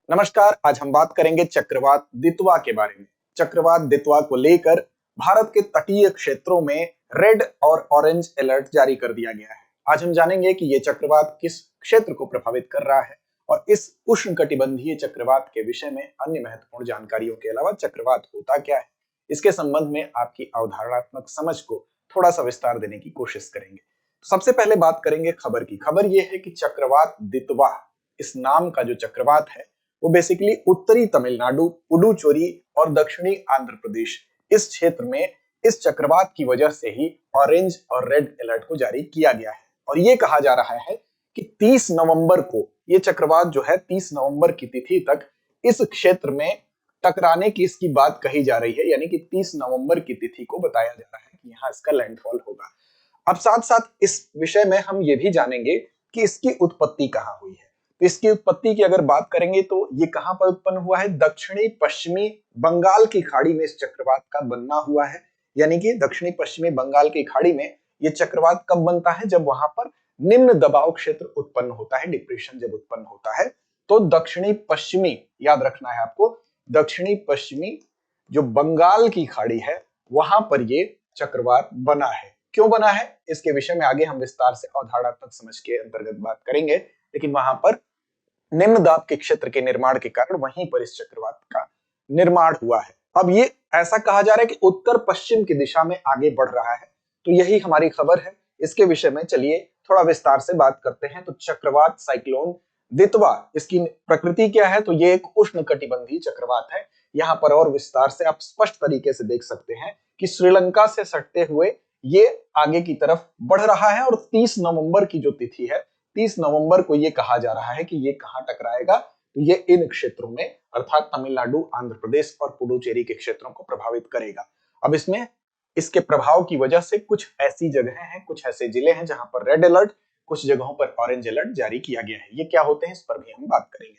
नमस्कार। आज हम बात करेंगे चक्रवात दितवा के बारे में। चक्रवात दितवा को लेकर भारत के तटीय क्षेत्रों में रेड और ऑरेंज अलर्ट जारी कर दिया गया है। आज हम जानेंगे कि ये चक्रवात किस क्षेत्र को प्रभावित कर रहा है और इस उष्णकटिबंधीय चक्रवात के विषय में अन्य महत्वपूर्ण जानकारियों के अलावा चक्रवात होता क्या है, इसके संबंध में आपकी अवधारणात्मक समझ को थोड़ा सा विस्तार देने की कोशिश करेंगे। सबसे पहले बात करेंगे खबर की। खबर यह है कि चक्रवात दितवा, इस नाम का जो चक्रवात है वो बेसिकली उत्तरी तमिलनाडु, पुडुचेरी और दक्षिणी आंध्र प्रदेश, इस क्षेत्र में इस चक्रवात की वजह से ही ऑरेंज और रेड अलर्ट को जारी किया गया है। और ये कहा जा रहा है कि 30 नवंबर को ये चक्रवात जो है 30 नवंबर की तिथि तक इस क्षेत्र में टकराने की इसकी बात कही जा रही है, यानी कि 30 नवंबर की तिथि को बताया जा रहा है कि यहाँ इसका लैंडफॉल होगा। अब साथ साथ इस विषय में हम ये भी जानेंगे कि इसकी उत्पत्ति कहाँ हुई है। तो इसकी उत्पत्ति की अगर बात करेंगे तो ये कहां पर उत्पन्न हुआ है? दक्षिणी पश्चिमी बंगाल की खाड़ी में इस चक्रवात का बनना हुआ है। यानी कि दक्षिणी पश्चिमी बंगाल की खाड़ी में ये चक्रवात कब बनता है? जब वहां पर निम्न दबाव क्षेत्र उत्पन्न होता है, डिप्रेशन जब उत्पन्न होता है तो दक्षिणी पश्चिमी, याद रखना है आपको, दक्षिणी पश्चिमी जो बंगाल की खाड़ी है वहां पर ये चक्रवात बना है। क्यों बना है इसके विषय में आगे हम विस्तार से अवधारणात्मक समझ के अंतर्गत बात करेंगे, लेकिन वहां पर निम्न दाब के क्षेत्र के निर्माण के कारण वहीं पर इस चक्रवात का निर्माण हुआ है। अब ये ऐसा कहा जा रहा है कि उत्तर पश्चिम की दिशा में आगे बढ़ रहा है, तो यही हमारी खबर है। इसके विषय में चलिए थोड़ा विस्तार से बात करते हैं। तो चक्रवात साइक्लोन दितवा, इसकी प्रकृति क्या है? तो ये एक उष्णकटिबंधीय चक्रवात है। यहाँ पर और विस्तार से आप स्पष्ट तरीके से देख सकते हैं कि श्रीलंका से सटते हुए ये आगे की तरफ बढ़ रहा है और 30 नवंबर की जो तिथि है, 30 नवंबर को ये कहा जा रहा है कि ये कहां टकराएगा? तो ये इन क्षेत्रों में अर्थात तमिलनाडु, आंध्र प्रदेश और पुडुचेरी के क्षेत्रों को प्रभावित करेगा। अब इसमें इसके प्रभाव की वजह से कुछ ऐसी जगहें हैं, कुछ ऐसे जिले हैं जहां पर रेड अलर्ट, कुछ जगहों पर ऑरेंज अलर्ट जारी किया गया है। ये क्या होते हैं इस पर भी हम बात करेंगे।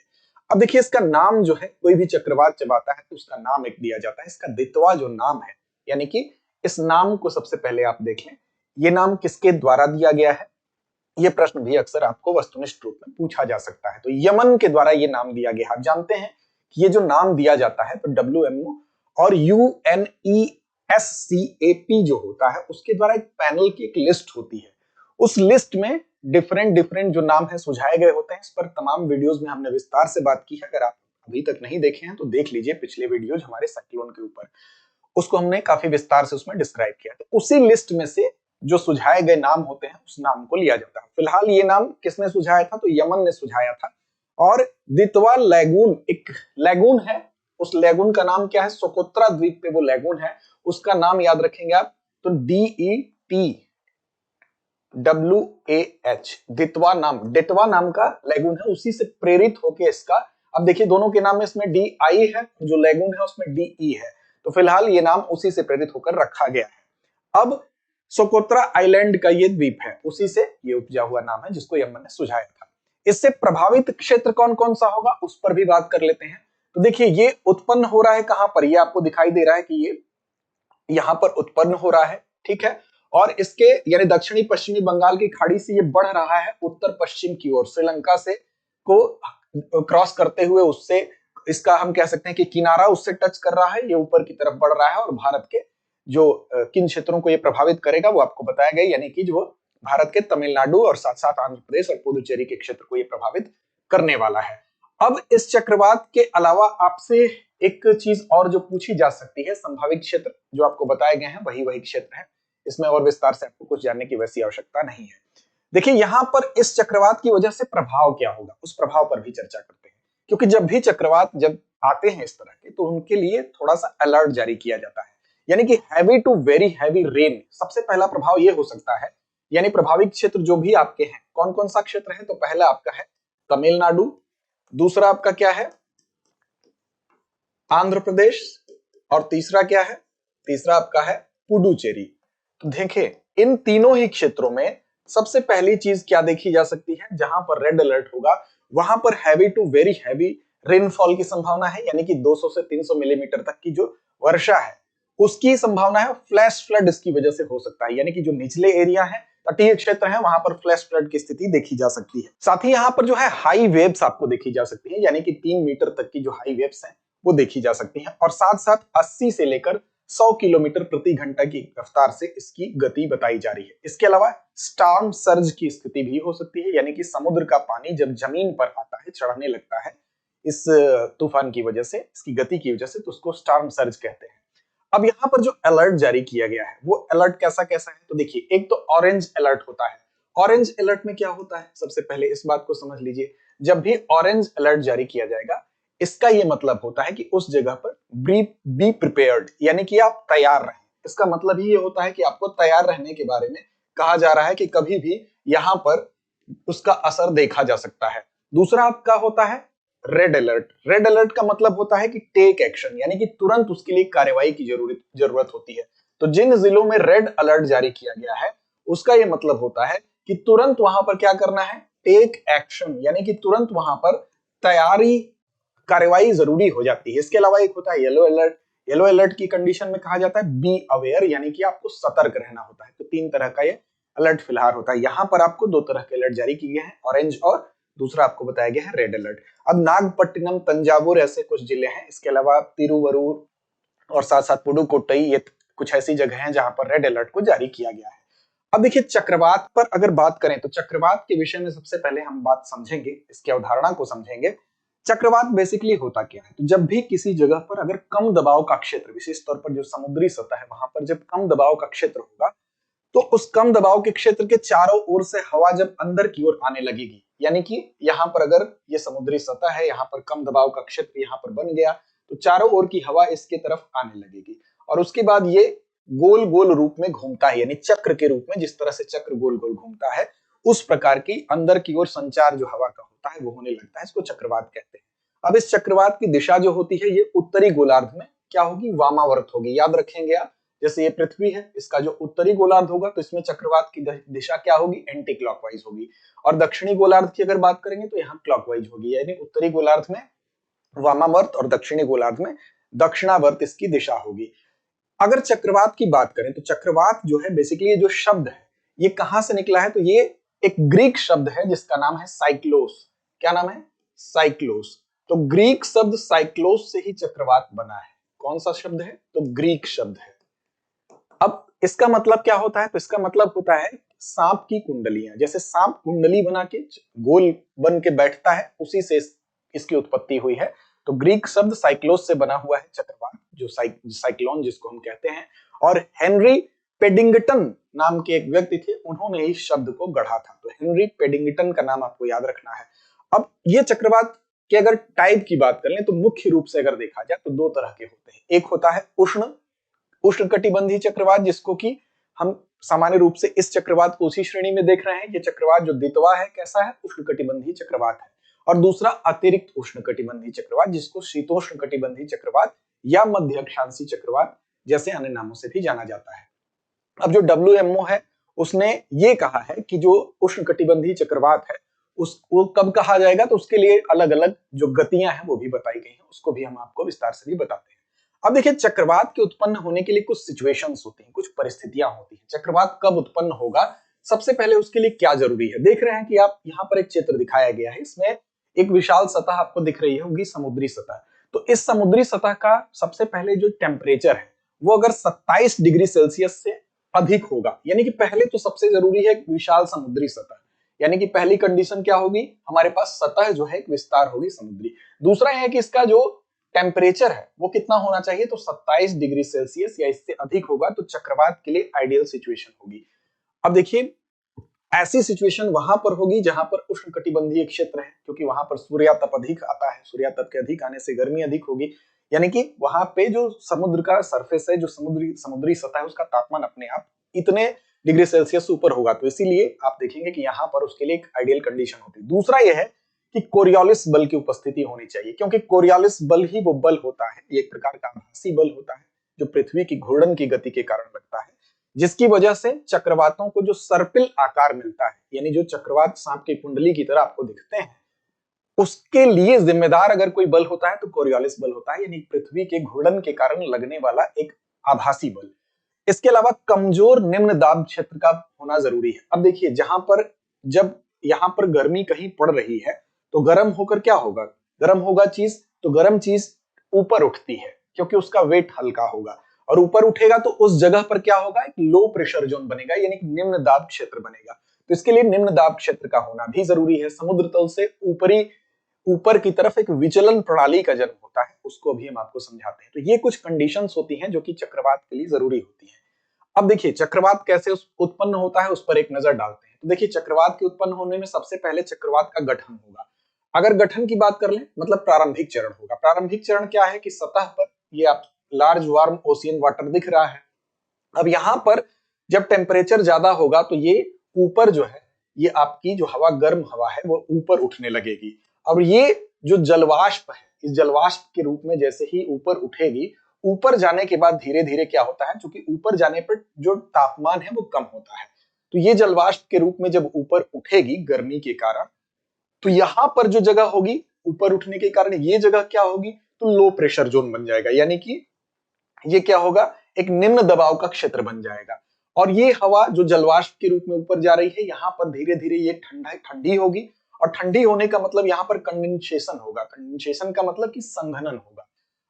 अब देखिए इसका नाम जो है, कोई भी चक्रवात जब आता है तो उसका नाम एक दिया जाता है। इसका दितवा जो नाम है, यानी कि इस नाम को सबसे पहले आप देख लें, ये नाम किसके द्वारा दिया गया है? ये प्रश्न भी अक्सर आपको वस्तुनिष्ठ रूप में पूछा जा सकता है। तो यमन के द्वारा ये नाम दिया गया। आप जानते हैं कि ये जो नाम दिया जाता है तो WMO और UNESCAP जो होता है उसके द्वारा एक पैनल की एक लिस्ट होती है। उस लिस्ट में डिफरेंट जो नाम है सुझाए गए होते हैं। इस पर तमाम वीडियोस में हमने विस्तार से बात की है। अगर आप अभी तक नहीं देखे हैं तो देख लीजिए पिछले वीडियोज हमारे साइक्लोन के ऊपर, उसको हमने काफी विस्तार से उसमें डिस्क्राइब किया। तो उसी लिस्ट में से जो सुझाए गए नाम होते हैं उस नाम को लिया जाता है। फिलहाल ये नाम किसने सुझाया था? तो यमन ने सुझाया था। और दितवा लैगून, एक लैगून है, उस लैगून का नाम क्या है? सोकोत्रा द्वीप पे वो लैगून है, उसका नाम याद रखेंगे आप। तो DETWAH, दितवा नाम, डेटवा नाम का लैगून है, उसी से प्रेरित होके इसका, अब देखिए दोनों के नाम में इसमें DI है, जो लैगून है उसमें DE है। तो फिलहाल ये नाम उसी से प्रेरित होकर रखा गया है। अब सोकोत्रा आइलैंड का ये द्वीप है, उसी से ये उपजा हुआ नाम है जिसको यमन ने सुझाया था। इससे प्रभावित क्षेत्र कौन कौन सा होगा उस पर भी बात कर लेते हैं। तो देखिए ये उत्पन्न हो रहा है कहां पर? ये आपको दिखाई दे रहा है कि ये यहां पर उत्पन्न हो रहा है, ठीक है। और इसके यानी दक्षिणी पश्चिमी बंगाल की खाड़ी से ये बढ़ रहा है उत्तर पश्चिम की ओर, श्रीलंका से को क्रॉस करते हुए उससे, इसका हम कह सकते हैं कि किनारा उससे टच कर रहा है, ये ऊपर की तरफ बढ़ रहा है और भारत के जो किन क्षेत्रों को ये प्रभावित करेगा वो आपको बताया गया, यानी कि जो भारत के तमिलनाडु और साथ साथ आंध्र प्रदेश और पुडुचेरी के क्षेत्र को ये प्रभावित करने वाला है। अब इस चक्रवात के अलावा आपसे एक चीज और जो पूछी जा सकती है, संभावित क्षेत्र जो आपको बताए गए हैं वही क्षेत्र है, इसमें और विस्तार से आपको कुछ जानने की वैसी आवश्यकता नहीं है। देखिए यहां पर इस चक्रवात की वजह से प्रभाव क्या होगा, उस प्रभाव पर भी चर्चा करते हैं। क्योंकि जब भी चक्रवात जब आते हैं इस तरह के, तो उनके लिए थोड़ा सा अलर्ट जारी किया जाता है, यानी कि heavy to very heavy rain. सबसे पहला प्रभाव यह हो सकता है, यानी प्रभावित क्षेत्र जो भी आपके हैं, कौन कौन सा क्षेत्र है? तो पहला आपका है तमिलनाडु, दूसरा आपका क्या है? आंध्र प्रदेश, और तीसरा क्या है? तीसरा आपका है पुडुचेरी। तो देखें इन तीनों ही क्षेत्रों में सबसे पहली चीज क्या देखी जा सकती है? जहां पर रेड अलर्ट होगा वहां पर heavy to very heavy rainfall की संभावना है, यानी कि 200 से 300 मिलीमीटर तक की जो वर्षा है उसकी संभावना है फ्लैश फ्लड इसकी वजह से हो सकता है, यानी कि जो निचले एरिया है, तटीय क्षेत्र है, वहां पर फ्लैश फ्लड की स्थिति देखी जा सकती है। साथ ही यहाँ पर जो है हाई वेव्स आपको देखी जा सकती है, यानी कि 3 मीटर तक की जो हाई वेव्स हैं वो देखी जा सकती हैं, और साथ साथ 80 से लेकर 100 किलोमीटर प्रति घंटा की रफ्तार से इसकी गति बताई जा रही है। इसके अलावा स्टॉर्म सर्ज की स्थिति भी हो सकती है, यानी कि समुद्र का पानी जब जमीन पर आता है, चढ़ने लगता है इस तूफान की वजह से, इसकी गति की वजह से, तो उसको स्टॉर्म सर्ज कहते हैं। अब यहाँ पर जो अलर्ट जारी किया गया है वो अलर्ट कैसा कैसा है, तो देखिए, एक तो ऑरेंज अलर्ट होता है। ऑरेंज अलर्ट में क्या होता है, सबसे पहले इस बात को समझ लीजिए। जब भी ऑरेंज अलर्ट जारी किया जाएगा, इसका ये मतलब होता है कि उस जगह पर बी प्रिपेयर्ड, यानी कि आप तैयार रहें। इसका मतलब ही ये होता है कि आपको तैयार रहने के बारे में कहा जा रहा है कि कभी भी यहाँ पर उसका असर देखा जा सकता है। दूसरा आपका होता है रेड अलर्ट। रेड अलर्ट का मतलब होता है कि टेक एक्शन, यानी कि तुरंत उसके लिए कार्रवाई की जरूरत होती है। तो जिन जिलों में रेड अलर्ट जारी किया गया है, उसका यह मतलब होता है कि तुरंत वहां पर क्या करना है, टेक एक्शन, यानी कि तुरंत वहां पर तैयारी, कार्रवाई जरूरी हो जाती है। इसके अलावा एक होता है येलो अलर्ट। येलो अलर्ट की कंडीशन में कहा जाता है बी अवेयर, यानी कि आपको सतर्क रहना होता है। तो 3 तरह का ये अलर्ट फिलहाल होता है। यहाँ पर आपको 2 तरह के अलर्ट जारी किए गए हैं, ऑरेंज और दूसरा आपको बताया गया है रेड अलर्ट। अब नागपट्टिनम, तंजावुर ऐसे कुछ जिले हैं, इसके अलावा तिरुवरूर और साथ साथ पुडुकोट्टई, ये कुछ ऐसी जगह हैं जहां पर रेड अलर्ट को जारी किया गया है। अब देखिए, चक्रवात पर अगर बात करें तो चक्रवात के विषय में सबसे पहले हम बात समझेंगे, इसकी अवधारणा को समझेंगे। चक्रवात बेसिकली होता क्या है, तो जब भी किसी जगह पर अगर कम दबाव का क्षेत्र, विशेष तौर पर जो समुद्री सतह है वहां पर जब कम दबाव का क्षेत्र होगा, तो उस कम दबाव के क्षेत्र के चारों ओर से हवा जब अंदर की ओर आने लगेगी, यानी कि यहाँ पर अगर ये समुद्री सतह है, यहाँ पर कम दबाव का क्षेत्र यहाँ पर बन गया, तो चारों ओर की हवा इसके तरफ आने लगेगी, और उसके बाद ये गोल गोल रूप में घूमता है, यानी चक्र के रूप में, जिस तरह से चक्र गोल गोल घूमता है, उस प्रकार की अंदर की ओर संचार जो हवा का होता है वो होने लगता है। इसको चक्रवात कहते हैं। अब इस चक्रवात की दिशा जो होती है, ये उत्तरी गोलार्ध में क्या होगी, वामावर्त होगी। याद रखेंगे आप, जैसे ये पृथ्वी है, इसका जो उत्तरी गोलार्ध होगा तो इसमें चक्रवात की दिशा क्या होगी, एंटी क्लॉकवाइज होगी, और दक्षिणी गोलार्ध की अगर बात करेंगे तो यहाँ क्लॉकवाइज होगी, यानी उत्तरी गोलार्ध में वामावर्त और दक्षिणी गोलार्ध में दक्षिणावर्त इसकी दिशा होगी। अगर चक्रवात की बात करें तो चक्रवात जो है, बेसिकली ये जो शब्द है ये कहां से निकला है, तो ये एक ग्रीक शब्द है जिसका नाम है साइक्लोस। क्या नाम है, साइक्लोस। तो ग्रीक शब्द साइक्लोस से ही चक्रवात बना है। कौन सा शब्द है, तो ग्रीक शब्द है। अब इसका मतलब क्या होता है, तो इसका मतलब होता है सांप की कुंडलियां, जैसे सांप कुंडली बना के गोल बन के बैठता है, उसी से इसकी उत्पत्ति हुई है। तो ग्रीक शब्द साइक्लोस से बना हुआ है चक्रवात, जो साइक्लोन जिसको हम कहते हैं। और हेनरी पेडिंगटन नाम के एक व्यक्ति थे, उन्होंने इस शब्द को गढ़ा था। तो हेनरी पेडिंगटन का नाम आपको याद रखना है। अब ये चक्रवात के अगर टाइप की बात कर लें तो मुख्य रूप से अगर देखा जाए तो 2 तरह के होते हैं। एक होता है उष्णकटिबंधीय चक्रवात, जिसको कि हम सामान्य रूप से इस चक्रवात को उसी श्रेणी में देख रहे हैं। ये चक्रवात जो दितवा है कैसा है, उष्णकटिबंधीय चक्रवात है। और दूसरा अतिरिक्त उष्णकटिबंधीय चक्रवात, जिसको शीतोष्णकटिबंधीय चक्रवात या मध्य अक्षांशीय चक्रवात जैसे अन्य नामों से भी जाना जाता है। अब जो WMO है उसने ये कहा है कि जो उष्णकटिबंधीय चक्रवात है उसको कब कहा जाएगा, तो उसके लिए अलग अलग जो गतियां हैं वो भी बताई गई हैं, उसको भी हम आपको विस्तार से भी बताते हैं। अब देखिए, चक्रवात के उत्पन्न होने के लिए कुछ सिचुएशंस होती हैं, कुछ परिस्थितियां होती हैं। चक्रवात कब उत्पन्न होगा, सबसे पहले उसके लिए क्या जरूरी है। देख रहे हैं कि आप यहाँ पर एक चित्र दिखाया गया है, इसमें एक विशाल सतह आपको दिख रही है, होगी समुद्री सतह। तो इस समुद्री सतह का सबसे पहले जो टेम्परेचर है वो अगर 27 डिग्री सेल्सियस से अधिक होगा, यानी कि पहले तो सबसे जरूरी है विशाल समुद्री सतह, यानी कि पहली कंडीशन क्या होगी, हमारे पास सतह जो है एक विस्तार होगी समुद्री। दूसरा है कि इसका जो टेम्परेचर है वो कितना होना चाहिए, तो 27 डिग्री सेल्सियस या इससे अधिक होगा तो चक्रवात के लिए आइडियल सिचुएशन होगी। अब देखिए, ऐसी सिचुएशन वहां पर होगी जहां पर उष्णकटिबंधीय क्षेत्र है, क्योंकि वहां पर सूर्यातप अधिक आता है, सूर्यातप के अधिक आने से गर्मी अधिक होगी, यानी कि वहां पे जो समुद्र का सरफेस है, जो समुद्री सतह है, उसका तापमान अपने आप इतने डिग्री सेल्सियस से ऊपर होगा। तो इसीलिए आप देखेंगे कि यहाँ पर उसके लिए एक आइडियल कंडीशन होती है। दूसरा यह है कि कोरियोलिस बल की उपस्थिति होनी चाहिए, क्योंकि कोरियोलिस बल ही वो बल होता है, एक प्रकार का आभासी बल होता है जो पृथ्वी की घूर्णन की गति के कारण लगता है, जिसकी वजह से चक्रवातों को जो सर्पिल आकार मिलता है, यानी जो चक्रवात सांप की कुंडली की तरह आपको दिखते हैं, उसके लिए जिम्मेदार अगर कोई बल होता है तो कोरियोलिस बल होता है, यानी पृथ्वी के घूर्णन के कारण लगने वाला एक आभासी बल। इसके अलावा कमजोर निम्न दाब क्षेत्र का होना जरूरी है। अब देखिए जहां पर जब यहां पर गर्मी कहीं पड़ रही है तो गर्म होकर क्या होगा, गर्म होगा चीज, तो गर्म चीज ऊपर उठती है क्योंकि उसका वेट हल्का होगा, और ऊपर उठेगा तो उस जगह पर क्या होगा, एक लो प्रेशर जोन बनेगा, यानी कि निम्न दाब क्षेत्र बनेगा। तो इसके लिए निम्न दाब क्षेत्र का होना भी जरूरी है। समुद्र तल से ऊपर की तरफ एक विचलन प्रणाली का जन्म होता है, उसको भी हम आपको समझाते हैं। तो ये कुछ कंडीशंस होती हैं जो कि चक्रवात के लिए जरूरी होती हैं। अब देखिए चक्रवात कैसे उत्पन्न होता है उस पर एक नजर डालते हैं। तो देखिए चक्रवात के उत्पन्न होने में सबसे पहले चक्रवात का गठन होगा। अगर गठन की बात कर लें मतलब प्रारंभिक चरण होगा। प्रारंभिक चरण क्या है कि सतह पर ये आप लार्ज वार्म ओशियन वाटर दिख रहा है। अब यहां पर जब टेम्परेचर ज्यादा होगा तो ये ऊपर जो है, ये आपकी जो हवा गर्म हवा है वो ऊपर उठने लगेगी। और ये जो जलवाष्प है, इस जलवाष्प के रूप में जैसे ही ऊपर उठेगी, ऊपर जाने के बाद धीरे धीरे क्या होता है, क्योंकि ऊपर जाने पर जो तापमान है वो कम होता है, तो ये जलवाष्प के रूप में जब ऊपर उठेगी गर्मी के कारण, तो यहां पर जो जगह होगी ऊपर उठने के कारण ये जगह क्या होगी, तो लो प्रेशर जोन बन जाएगा, यानी कि ये क्या होगा, एक निम्न दबाव का क्षेत्र बन जाएगा। और ये हवा जो जलवाष्प के रूप में ऊपर जा रही है, यहां पर धीरे धीरे ये ठंडी होगी, और ठंडी होने का मतलब यहां पर कंडेंसेशन होगा। कंडेंसेशन का मतलब कि संघनन होगा।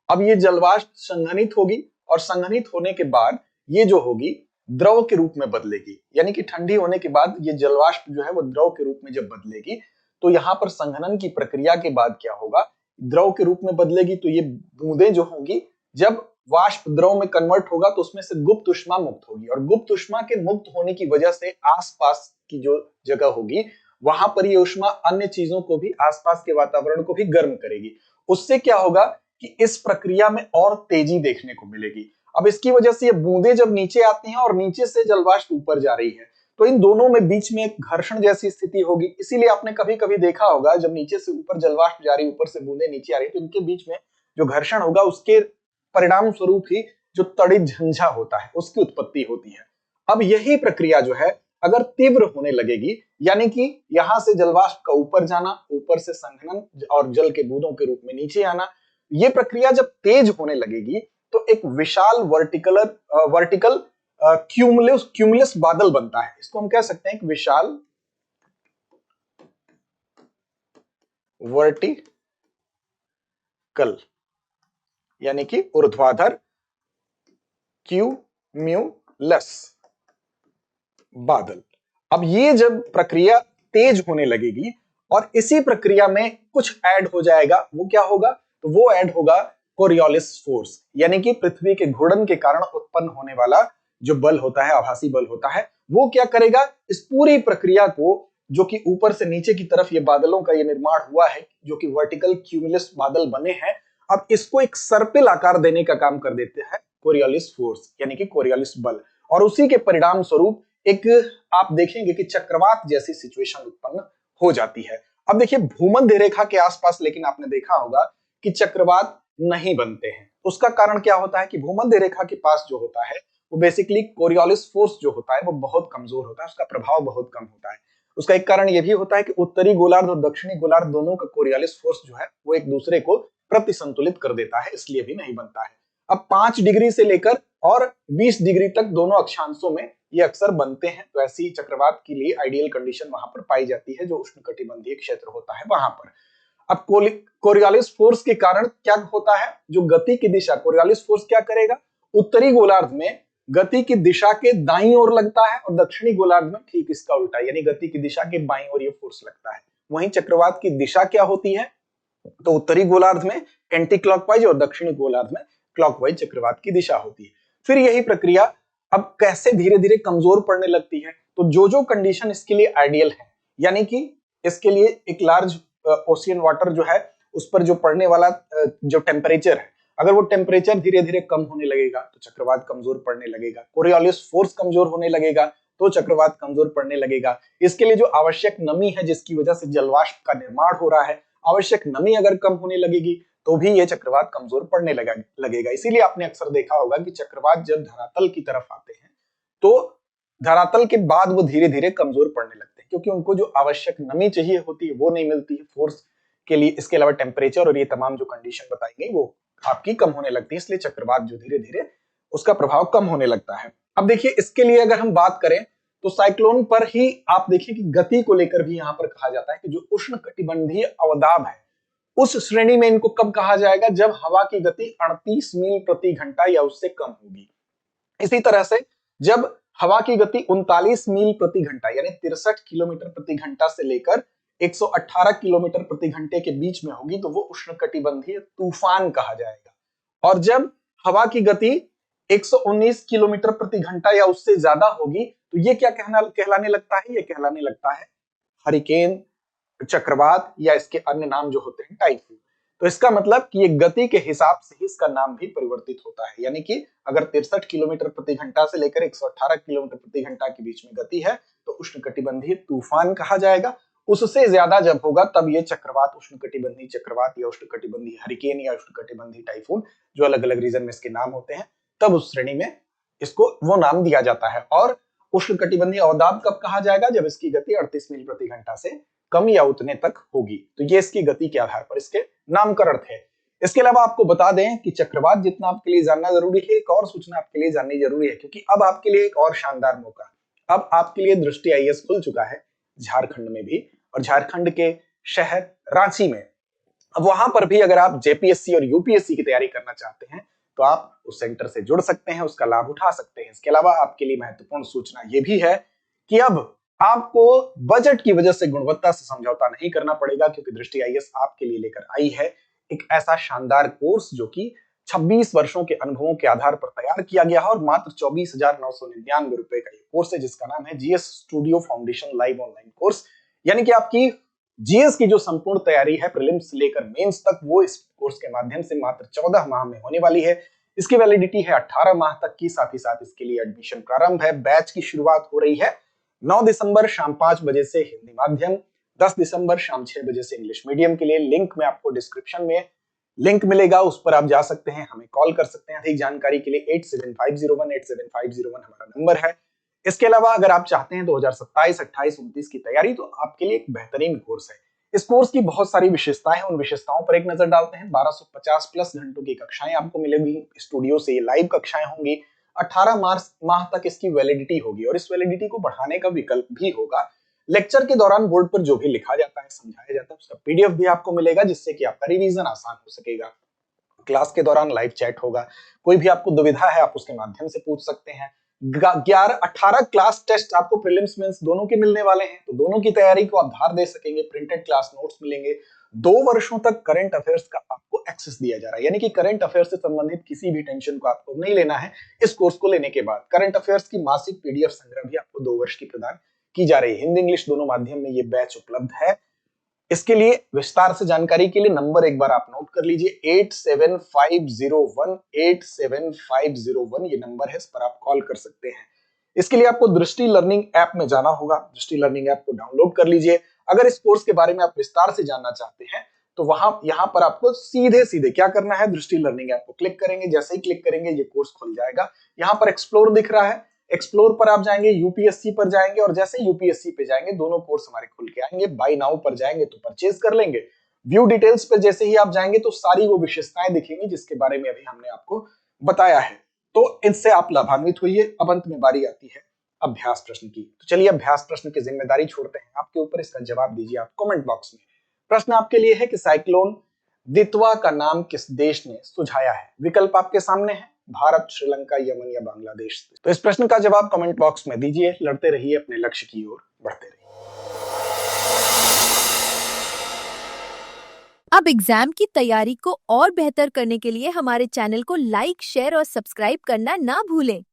अब ये जलवाष्प संघनित होगी, और संघनित होने के बाद ये जो होगी द्रव के रूप में बदलेगी, यानी कि ठंडी होने के बाद ये जलवाष्प जो है वो द्रव के रूप में जब बदलेगी, तो यहाँ पर संघनन की प्रक्रिया के बाद क्या होगा, द्रव के रूप में बदलेगी, तो ये बूंदें जो होंगी जब वाष्प द्रव में कन्वर्ट होगा तो उसमें से गुप्त उष्मा मुक्त होगी, और गुप्त उष्मा के मुक्त होने की वजह से आसपास की जो जगह होगी वहां पर ये उष्मा अन्य चीजों को भी, आसपास के वातावरण को भी गर्म करेगी। उससे क्या होगा कि इस प्रक्रिया में और तेजी देखने को मिलेगी। अब इसकी वजह से ये बूंदें जब नीचे आती हैं और नीचे से जलवाष्प ऊपर जा रही है, तो इन दोनों में बीच में एक घर्षण जैसी स्थिति होगी। इसीलिए आपने कभी कभी देखा होगा जब नीचे से ऊपर जलवाष्प जा रही है, ऊपर से बूंदें नीचे आ रही है, तो इनके बीच में जो घर्षण होगा उसके परिणाम स्वरूप ही जो तड़ित झंझा होता है उसकी उत्पत्ति होती है। अब यही प्रक्रिया जो है अगर तीव्र होने लगेगी, यानी कि यहां से जलवाष्प का ऊपर जाना, ऊपर से संघनन और जल के बूंदों के रूप में नीचे आना, ये प्रक्रिया जब तेज होने लगेगी तो एक विशाल वर्टिकल क्यूमुलस बादल बनता है। इसको हम कह सकते हैं एक विशाल वर्टिकल यानी कि ऊर्ध्वाधर क्यूम्यूलस बादल। अब ये जब प्रक्रिया तेज होने लगेगी और इसी प्रक्रिया में कुछ ऐड हो जाएगा, वो क्या होगा, तो वो ऐड होगा कोरियोलिस फोर्स, यानी कि पृथ्वी के घूर्णन के कारण उत्पन्न होने वाला जो बल होता है, आभासी बल होता है, वो क्या करेगा, इस पूरी प्रक्रिया को, जो कि ऊपर से नीचे की तरफ ये बादलों का ये निर्माण हुआ है, जो कि वर्टिकल क्यूमुलस बादल बने हैं, अब इसको एक सर्पिल आकार देने का काम कर देते हैं कोरियोलिस फोर्स, यानी कि कोरियोलिस बल। और उसी के परिणाम स्वरूप एक आप देखेंगे कि चक्रवात जैसी सिचुएशन उत्पन्न हो जाती है। अब देखिए भूमध्य रेखा के आसपास लेकिन आपने देखा होगा कि चक्रवात नहीं बनते हैं। उसका कारण क्या होता है कि भूमध्य रेखा के पास जो होता है वो बेसिकली कोरियोलिस फोर्स जो होता है वो बहुत कमजोर होता है, उसका प्रभाव बहुत कम होता है। उसका एक कारण यह भी होता है कि उत्तरी गोलार्ध और दक्षिणी गोलार्ध दोनों का कोरियोलिस फोर्स जो है वो एक दूसरे को प्रति संतुलित कर देता है, इसलिए भी नहीं बनता है। अब 5 डिग्री से लेकर और 20 डिग्री तक दोनों अक्षांशों में ये अक्सर बनते हैं, तो ऐसी चक्रवात के लिए आइडियल कंडीशन वहां पर पाई जाती है जो उष्णकटिबंधीय क्षेत्र होता है वहां पर। अब कोरियोलिस फोर्स के कारण क्या होता है, जो गति की दिशा, कोरियोलिस फोर्स क्या करेगा, उत्तरी गोलार्ध में गति की दिशा के दाईं ओर लगता है और दक्षिणी गोलार्ध में ठीक इसका उल्टा, यानी गति की दिशा के बाईं ओर ये फोर्स लगता है। वहीं चक्रवात की दिशा क्या होती है, तो उत्तरी गोलार्ध में एंटी क्लॉकवाइज और दक्षिणी गोलार्ध में क्लॉकवाइज चक्रवात की दिशा होती है। फिर यही प्रक्रिया अब कैसे धीरे धीरे कमजोर पड़ने लगती है, तो जो कंडीशन इसके लिए आइडियल है, यानी कि इसके लिए एक लार्ज ओशियन वाटर जो है उस पर जो पड़ने वाला जो टेम्परेचर है, अगर वो टेम्परेचर धीरे धीरे कम होने लगेगा तो चक्रवात कमजोर पड़ने लगेगा। कोरियोलिस फोर्स कमजोर होने लगेगा तो चक्रवात कमजोर पड़ने लगेगा। इसके लिए जो आवश्यक नमी है जिसकी वजह से जलवाष्प का निर्माण हो रहा है, आवश्यक नमी अगर कम होने लगेगी तो भी ये चक्रवात कमजोर पड़ने लगेगा। इसीलिए आपने अक्सर देखा होगा कि चक्रवात जब धरातल की तरफ आते हैं तो धरातल के बाद वो धीरे धीरे कमजोर पड़ने लगते हैं, क्योंकि उनको जो आवश्यक नमी चाहिए होती है वो नहीं मिलती है फोर्स के लिए। इसके अलावा टेम्परेचर और ये तमाम जो कंडीशन बताई गई वो आपकी कम होने लगती है, इसलिए चक्रवात जो धीरे धीरे उसका प्रभाव कम होने लगता है। अब देखिए, इसके लिए अगर हम बात करें तो साइक्लोन पर ही आप देखिए कि गति को लेकर भी यहां पर कहा जाता है कि जो उष्णकटिबंधीय अवदाब है उस श्रेणी में इनको कब कहा जाएगा, जब हवा की गति 38 मील प्रति घंटा या उससे कम होगी। इसी तरह से जब हवा की गति 39 मील प्रति घंटा यानी 63 किलोमीटर प्रति घंटा से लेकर 118 किलोमीटर प्रति घंटे के बीच में होगी तो वो उष्णकटिबंधीय तूफान कहा जाएगा। और जब हवा की गति 119 किलोमीटर प्रति घंटा या उससे ज्यादा होगी तो ये क्या कहलाने लगता है, ये कहलाने लगता है हरिकेन, चक्रवात या इसके अन्य नाम जो होते हैं टाइफून। तो इसका मतलब कि ये गति के हिसाब से ही इसका नाम भी परिवर्तित होता है, यानी कि अगर 63 किलोमीटर प्रति घंटा से लेकर 118 किलोमीटर प्रति घंटा के बीच में गति है तो उष्णकटिबंधीय तूफान कहा जाएगा। उससे ज्यादा जब होगा तब ये चक्रवात, उष्णकटिबंधीय चक्रवात या उष्णकटिबंधीय हरिकेन या उष्णकटिबंधीय टाइफून, जो अलग अलग रीजन में इसके नाम होते हैं, तब उस श्रेणी में इसको वो नाम दिया जाता है। और उष्णकटिबंधीय अवदाब कब कहा जाएगा, जब इसकी गति 38 मील प्रति घंटा से कम या उतने तक होगी। तो ये इसकी गति के आधार पर इसके नामकरण थे। इसके अलावा आपको बता दें कि चक्रवात जितना आपके लिए जानना जरूरी है, एक और सूचना आपके लिए जाननी जरूरी है, क्योंकि अब आपके लिए एक और शानदार मौका, अब आपके लिए दृष्टि आईएएस खुल चुका है झारखंड में भी, और झारखंड के शहर रांची में। अब वहां पर भी अगर आप जेपीएससी और यूपीएससी की तैयारी करना चाहते हैं तो आप उस सेंटर से जुड़ सकते हैं, उसका लाभ उठा सकते हैं। इसके अलावा आपके लिए महत्वपूर्ण सूचना यह भी है कि अब आपको बजट की वजह से गुणवत्ता से समझौता नहीं करना पड़ेगा, क्योंकि दृष्टि आईएएस आपके लिए लेकर आई है एक ऐसा शानदार कोर्स जो कि 26 वर्षों के अनुभवों के आधार पर तैयार किया गया है और मात्र 24,999 रुपए का ये कोर्स है, जिसका नाम है GS studio foundation live online course. यानी कि आपकी जीएस की जो संपूर्ण तैयारी है प्रीलिम्स से लेकर मेंस तक, वो इस कोर्स के माध्यम से मात्र 14 माह में होने वाली है। इसकी वैलिडिटी है 18 माह तक की। साथ ही साथ इसके लिए एडमिशन प्रारंभ है। बैच की शुरुआत हो रही है 9 दिसंबर शाम 5 बजे से हिंदी माध्यम, 10 दिसंबर शाम 6 बजे से इंग्लिश मीडियम के लिए। लिंक में आपको डिस्क्रिप्शन में लिंक मिलेगा, उस पर आप जा सकते हैं, हमें कॉल कर सकते हैं अधिक जानकारी के लिए। 8750187501 हमारा नंबर है। इसके अलावा अगर आप चाहते हैं 2027, 28, 29 की तैयारी, तो आपके लिए एक बेहतरीन कोर्स है। इस कोर्स की बहुत सारी विशेषताएं हैं, उन विशेषताओं पर एक नजर डालते हैं। 1250 प्लस घंटों की कक्षाएं आपको मिलेंगी स्टूडियो से, ये लाइव कक्षाएं होंगी। 18 माह तक इसकी वैलिडिटी होगी और इस वैलिडिटी को बढ़ाने का विकल्प भी होगा। लेक्चर के दौरान बोर्ड पर जो भी लिखा जाता है, समझाया जाता है, उसका पीडीएफ भी आपको मिलेगा, जिससे कि आपका रिवीजन आसान हो सकेगा। क्लास के दौरान लाइव चैट होगा, कोई भी आपको दुविधा है आप उसके माध्यम से पूछ सकते हैं। 18 क्लास टेस्ट आपको प्रीलिम्स मेंस दोनों के मिलने वाले हैं, तो दोनों की तैयारी को आप धार दे सकेंगे। प्रिंटेड क्लास नोट्स मिलेंगे। 2 वर्षों तक करंट अफेयर्स का आपको एक्सेस दिया जा रहा है, यानी कि करंट अफेयर्स से संबंधित किसी भी टेंशन को आपको नहीं लेना है। इस कोर्स को लेने के बाद करंट अफेयर्स की मासिक पीडीएफ संग्रह भी आपको 2 वर्ष की प्रदान की जा रही है। हिंदी इंग्लिश दोनों माध्यम में ये बैच उपलब्ध है। इसके लिए विस्तार से जानकारी के लिए नंबर एक बार आप नोट कर लीजिए, 8750187501 ये नंबर है, इस पर आप कॉल कर सकते हैं। इसके लिए आपको दृष्टि लर्निंग ऐप में जाना होगा। दृष्टि लर्निंग ऐप को डाउनलोड कर लीजिए। अगर इस कोर्स के बारे में आप विस्तार से जानना चाहते हैं तो यहाँ पर आपको सीधे क्या करना है, दृष्टि लर्निंग ऐप को क्लिक करेंगे। जैसे ही क्लिक करेंगे ये कोर्स खुल जाएगा। यहाँ पर एक्सप्लोर दिख रहा है, एक्सप्लोर पर आप जाएंगे, यूपीएससी पर जाएंगे, और जैसे यूपीएससी पे जाएंगे दोनों कोर्स हमारे खुल के आएंगे। बाय नाउ पर जाएंगे तो परचेज कर लेंगे। व्यू डिटेल्स पे जैसे ही आप जाएंगे तो सारी वो विशेषताएं दिखेंगी जिसके बारे में अभी हमने आपको बताया है, तो इनसे आप लाभान्वित होइए। अब अंत में बारी आती है अभ्यास प्रश्न की। तो चलिए अभ्यास प्रश्न की जिम्मेदारी छोड़ते हैं आपके ऊपर, इसका जवाब दीजिए आप कमेंट बॉक्स में। प्रश्न आपके लिए है कि साइक्लोन दितवा का नाम किस देश ने सुझाया है। विकल्प आपके सामने है, भारत, श्रीलंका, यमन या बांग्लादेश। तो इस प्रश्न का जवाब कमेंट बॉक्स में दीजिए। लड़ते रहिए अपने लक्ष्य की ओर बढ़ते रहिए। अब एग्जाम की तैयारी को और बेहतर करने के लिए हमारे चैनल को लाइक, शेयर और सब्सक्राइब करना ना भूलें।